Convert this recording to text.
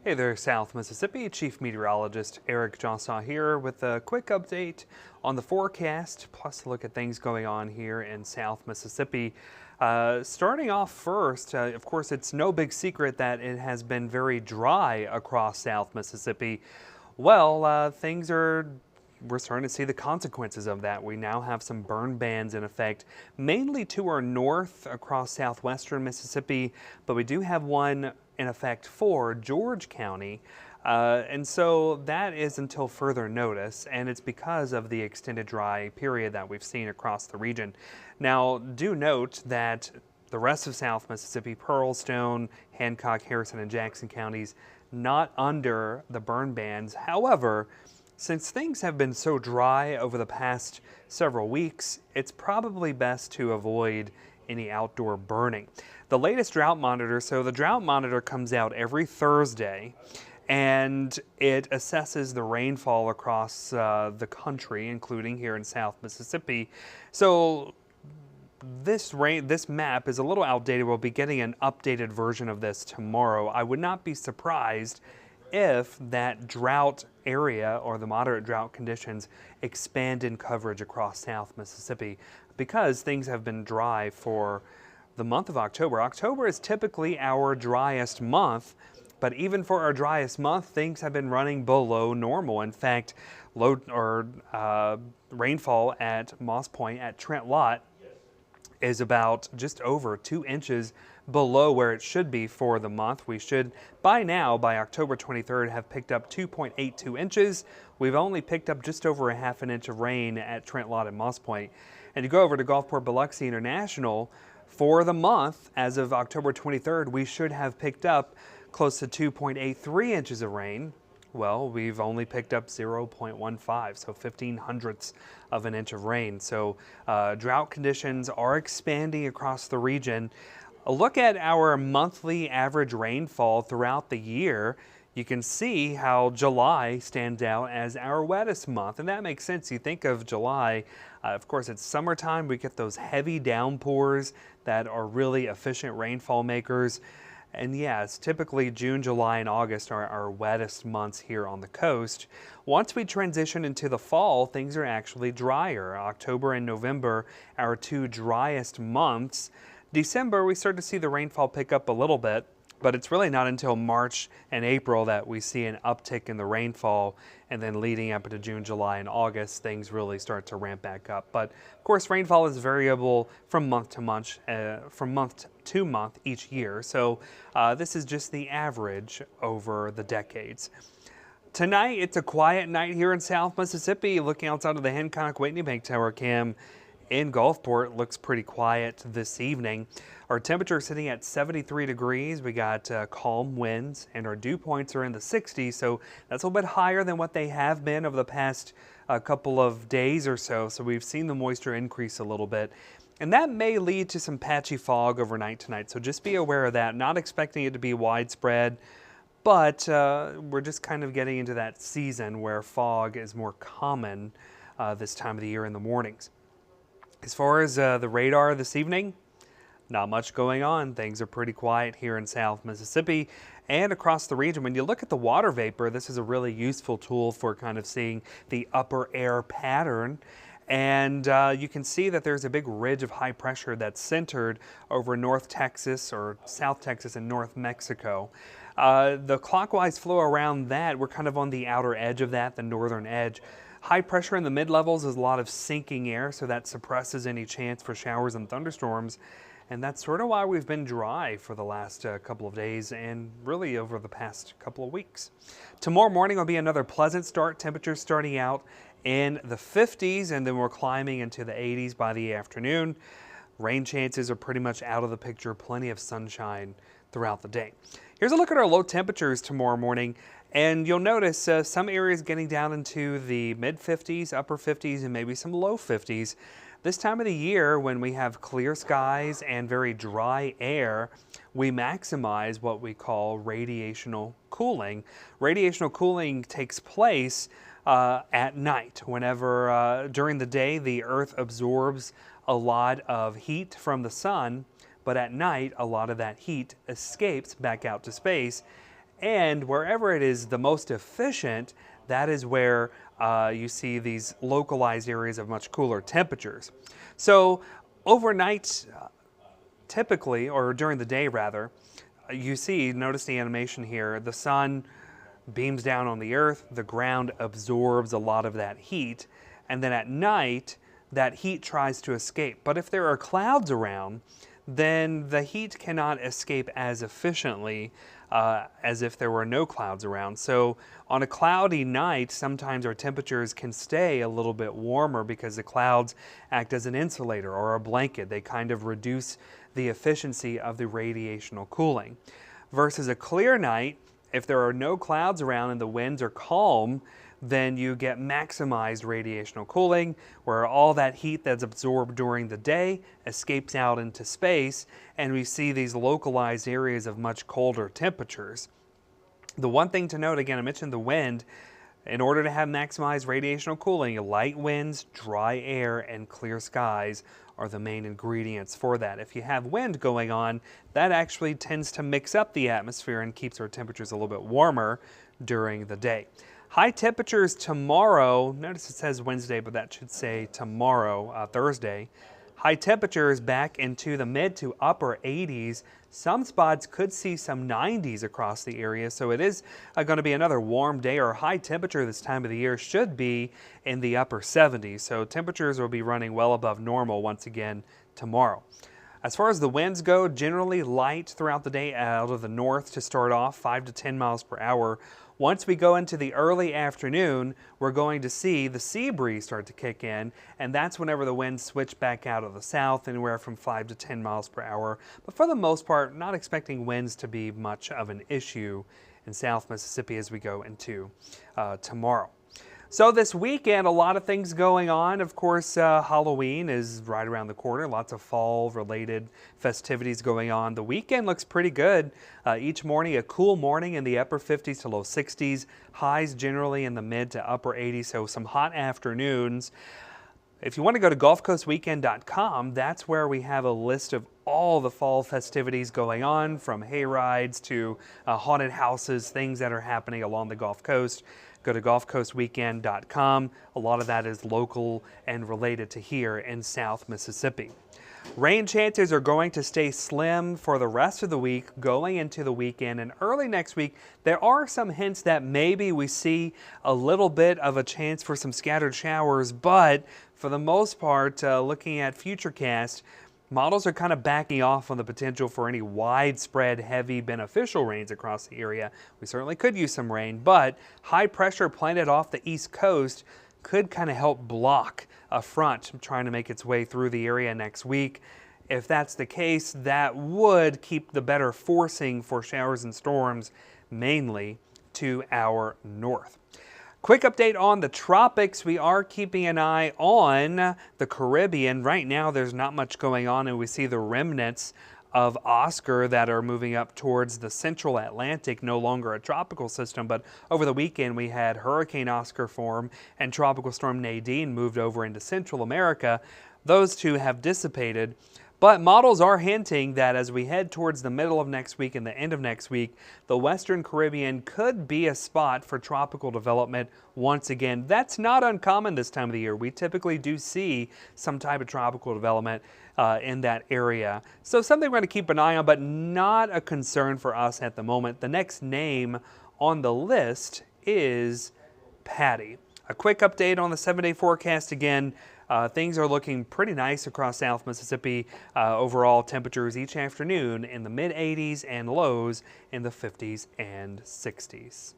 Hey there, South Mississippi. Chief Meteorologist Eric Jeansonne here with a quick update on the forecast, plus a look at things going on here in South Mississippi. Starting off first, of course, it's no big secret that it has been very dry across South Mississippi. Well, we're starting to see the consequences of that. We now have some burn bans in effect, mainly to our north across southwestern Mississippi, but we do have one in effect for George County. And so that is until further notice, and it's because of the extended dry period that we've seen across the region. Now, do note that the rest of South Mississippi, Pearlstone, Hancock, Harrison, and Jackson counties, not under the burn bans. However, since things have been so dry over the past several weeks, it's probably best to avoid any outdoor burning. The latest drought monitor, so the drought monitor comes out every Thursday, and it assesses the rainfall across the country, including here in South Mississippi. So this map is a little outdated. We'll be getting an updated version of this tomorrow. I would not be surprised if that drought area or the moderate drought conditions expand in coverage across South Mississippi, because things have been dry for the month of October. October is typically our driest month, but even for our driest month, things have been running below normal. In fact, rainfall at Moss Point at Trent Lott is about just over 2 inches below where it should be for the month. We should, by now, by October 23rd, have picked up 2.82 inches. We've only picked up just over a half an inch of rain at Trent Lott and Moss Point. And you go over to Gulfport Biloxi International, for the month, as of October 23rd, we should have picked up close to 2.83 inches of rain. Well, we've only picked up 0.15, so 0.15 of an inch of rain. So drought conditions are expanding across the region. A look at our monthly average rainfall throughout the year. You can see how July stands out as our wettest month, and that makes sense. You think of July, of course, it's summertime. We get those heavy downpours that are really efficient rainfall makers. And yes, typically June, July, and August are our wettest months here on the coast. Once we transition into the fall, things are actually drier. October and November, our two driest months. December, we start to see the rainfall pick up a little bit, but it's really not until March and April that we see an uptick in the rainfall, and then leading up into June, July, and August, things really start to ramp back up. But of course, rainfall is variable from month to month each year. So this is just the average over the decades. Tonight, it's a quiet night here in South Mississippi. Looking outside of the Hancock-Whitney Bank Tower cam in Gulfport, looks pretty quiet this evening. Our temperature is sitting at 73 degrees. We got calm winds, and our dew points are in the 60s, so that's a little bit higher than what they have been over the past couple of days or so. So we've seen the moisture increase a little bit, and that may lead to some patchy fog overnight tonight. So just be aware of that. Not expecting it to be widespread, but we're just kind of getting into that season where fog is more common this time of the year in the mornings. As far as the radar this evening, not much going on. Things are pretty quiet here in South Mississippi and across the region. When you look at the water vapor, this is a really useful tool for kind of seeing the upper air pattern. And you can see that there's a big ridge of high pressure that's centered over North Texas or South Texas and North Mexico. The clockwise flow around that, we're kind of on the outer edge of that, the northern edge. High pressure in the mid-levels is a lot of sinking air, so that suppresses any chance for showers and thunderstorms. And that's sort of why we've been dry for the last couple of days and really over the past couple of weeks. Tomorrow morning will be another pleasant start. Temperatures starting out in the 50s, and then we're climbing into the 80s by the afternoon. Rain chances are pretty much out of the picture. Plenty of sunshine throughout the day. Here's a look at our low temperatures tomorrow morning. And you'll notice some areas getting down into the mid-50s, upper 50s, and maybe some low 50s. This time of the year, when we have clear skies and very dry air, we maximize what we call radiational cooling. Radiational cooling takes place at night. Whenever during the day, the Earth absorbs a lot of heat from the sun, but at night, a lot of that heat escapes back out to space. And wherever it is the most efficient, that is where you see these localized areas of much cooler temperatures. So overnight, typically, or during the day rather, notice the animation here, the sun beams down on the earth, the ground absorbs a lot of that heat, and then at night, that heat tries to escape. But if there are clouds around, then the heat cannot escape as efficiently as if there were no clouds around. So on a cloudy night, sometimes our temperatures can stay a little bit warmer because the clouds act as an insulator or a blanket. They kind of reduce the efficiency of the radiational cooling. Versus a clear night, if there are no clouds around and the winds are calm, then you get maximized radiational cooling, where all that heat that's absorbed during the day escapes out into space, and we see these localized areas of much colder temperatures. The one thing to note, again, I mentioned the wind. In order to have maximized radiational cooling, light winds, dry air, and clear skies are the main ingredients for that. If you have wind going on, that actually tends to mix up the atmosphere and keeps our temperatures a little bit warmer during the day. High temperatures tomorrow, notice it says Wednesday, but that should say tomorrow, Thursday. High temperatures back into the mid to upper 80s. Some spots could see some 90s across the area, so it is going to be another warm day. Our high temperature this time of the year should be in the upper 70s, so temperatures will be running well above normal once again tomorrow. As far as the winds go, generally light throughout the day out of the north to start off, 5 to 10 miles per hour. Once we go into the early afternoon, we're going to see the sea breeze start to kick in, and that's whenever the winds switch back out of the south, anywhere from 5 to 10 miles per hour. But for the most part, not expecting winds to be much of an issue in South Mississippi as we go into tomorrow. So this weekend, a lot of things going on. Of course, Halloween is right around the corner. Lots of fall-related festivities going on. The weekend looks pretty good. Each morning, a cool morning in the upper 50s to low 60s. Highs generally in the mid to upper 80s, so some hot afternoons. If you want to go to GulfCoastWeekend.com, that's where we have a list of all the fall festivities going on, from hay rides to haunted houses, things that are happening along the Gulf Coast. Go to GulfCoastWeekend.com. A lot of that is local and related to here in South Mississippi. Rain chances are going to stay slim for the rest of the week, going into the weekend, and early next week. There are some hints that maybe we see a little bit of a chance for some scattered showers, but for the most part, looking at Futurecast, models are kind of backing off on the potential for any widespread heavy beneficial rains across the area. We certainly could use some rain, but high pressure planted off the east coast could kind of help block a front trying to make its way through the area next week. If that's the case, that would keep the better forcing for showers and storms mainly to our north. Quick update on the tropics. We are keeping an eye on the Caribbean. Right now there's not much going on, and we see the remnants of Oscar that are moving up towards the central Atlantic, no longer a tropical system, but over the weekend we had Hurricane Oscar form and Tropical Storm Nadine moved over into Central America. Those two have dissipated, but models are hinting that as we head towards the middle of next week and the end of next week, the Western Caribbean could be a spot for tropical development once again. That's not uncommon this time of the year. We typically do see some type of tropical development in that area. So something we're going to keep an eye on, but not a concern for us at the moment. The next name on the list is Patty. A quick update on the 7-day forecast again. Things are looking pretty nice across South Mississippi. Overall temperatures each afternoon in the mid 80s and lows in the 50s and 60s.